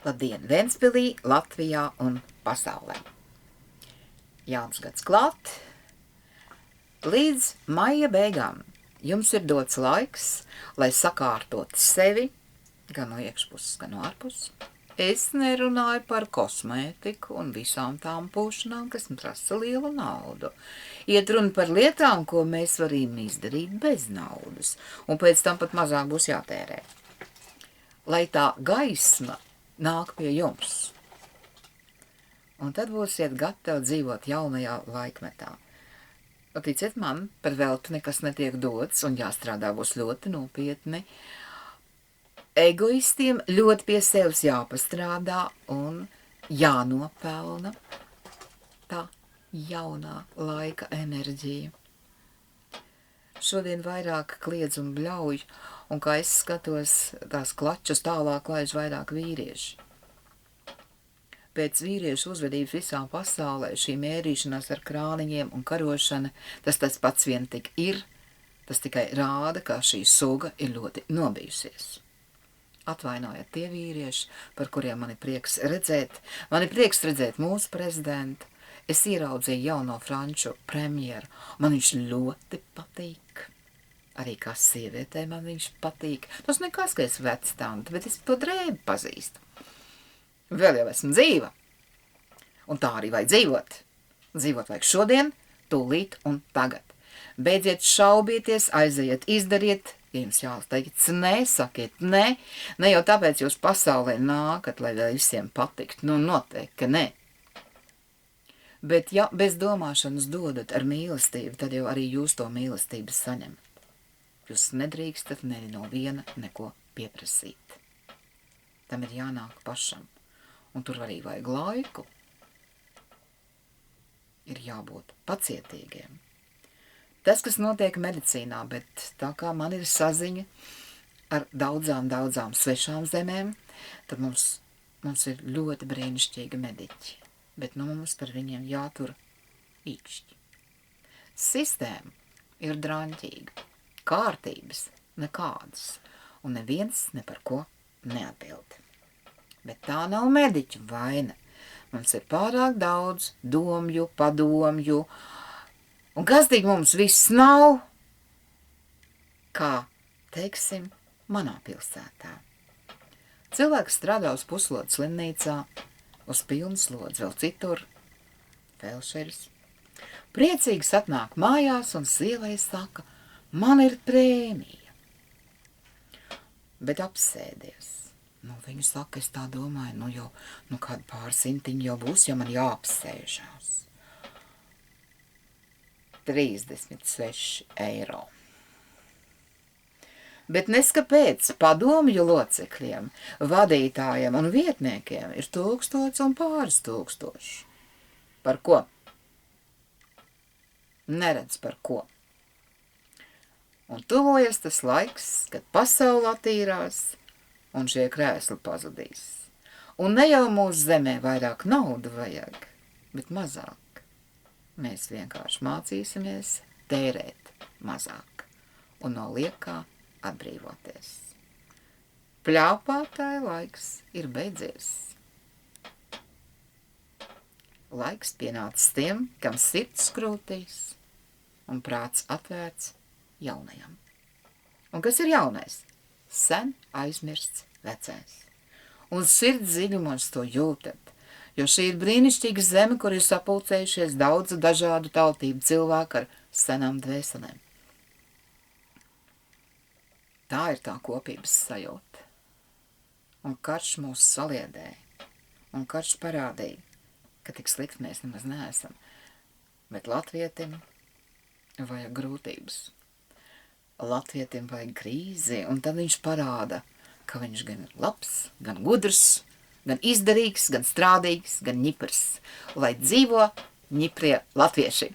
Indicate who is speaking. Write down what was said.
Speaker 1: Labdien Ventspilī, Latvijā un pasaulē. Jauns gads klāt. Līdz maija beigām jums ir dots laiks, lai sakārtot sevi, gan no iekšpuses, gan no ārpuses. Es nerunāju par kosmētiku un visām tām pūšanām, kas prasa lielu naudu. Iet runa par lietām, ko mēs varam izdarīt bez naudas, un pēc tam pat mazāk būs jātērē. Lai tā gaisma nāk pie jums, un tad būsiet gatavi dzīvot jaunajā laikmetā. Ticiet man, par velti nekas netiek dots, un jāstrādā būs ļoti nopietni. Egoistiem ļoti pie sevis jāpastrādā un jānopelna tā jaunā laika enerģija. Šodien vairāk kliedz un bļauj, un kā es skatos, tās klačus tālāk laiž vairāk vīrieši. Pēc vīriešu uzvedības visā pasaulē šī mērīšanās ar krāniņiem un karošana, tas pats vien tik ir, tas tikai rāda, kā šī suga ir ļoti nobijusies. Atvainojiet tie vīrieši, par kuriem man ir prieks redzēt. Man ir prieks redzēt mūsu prezidentu. Es ieraudzīju jauno franču premjeru. Man viņš ļoti patīk. Arī kā sievietē man viņš patīk. Tas nekas, ka es vectanta, bet es to drēbi pazīstu. Vēl jau esmu dzīva. Un tā arī vajag dzīvot. Dzīvot vajag šodien, tūlīt un tagad. Beidziet šaubīties, aiziet, izdariet. Ja jums jāteic nē, sakiet nē. Ne jau tāpēc jūs pasaulē nākat, lai visiem patikt. Nu, noteikti, ka nē. Bet ja bez domāšanas dodat ar mīlestību, tad jau arī jūs to mīlestību saņemat. Jūs nedrīkstat no viena neko pieprasīt. Tam ir jānāk pašam. Un tur arī vajag laiku. Ir jābūt pacietīgiem. Tas, kas notiek medicīnā, bet tā kā man ir saziņa ar daudzām svešām zemēm, tad mums ir ļoti brīnišķīgi mediķi. Bet mums par viņiem jātur īkšķi. Sistēma ir draņķīga. Kārtības nekādas. Un neviens ne par ko neatbild. Bet tā nav mediķu vaina. Mums ir pārāk daudz domju, padomju, un gastīgi mums viss nav, kā, teiksim, manā pilsētā. Cilvēks strādā uz puslodes slimnīcā, uz pilnu slodzi, vēl citur, felšeris. Priecīgs atnāk mājās un sievai saka, man ir prēmija. Bet apsēdies. Viņu saka, es tā domāju, kādu pārsimtiņu jau būs, ja man jāapsēžās. 36 eiro. Bet neskapēc padomju locekļiem, vadītājiem un vietniekiem ir 1000 un pāris tūkstoši. Par ko? Neredz par ko. Un tuvojas tas laiks, kad pasaule attīrās, un šie krēsli pazudīs. Un ne jau mūsu zemē vairāk naudu vajag, bet mazāk. Mēs vienkārši mācīsimies tērēt mazāk un no liekā atbrīvoties. Pļāpātāja laiks ir beidzies. Laiks pienācis tiem, kam sirds krūtīs un prāts atvērts jaunajam. Un kas ir jaunais? Sen aizmirsts vecais. Un sirds dziļumos to jūtat, jo šī ir brīnišķīga zeme, kur ir sapulcējušies daudz dažādu tautību cilvēku ar senām dvēselēm. Tā ir tā kopības sajūta. Un karš mūs saliedēja, un karš parādīja, ka tik slikti mēs nemaz neesam, bet latvietim vajag grūtības. Latvietim vajag krīzi, un tad viņš parāda, ka viņš gan labs, gan gudrs, gan izdarīgs, gan strādīgs, gan ņiprs, lai dzīvo ņiprie latvieši.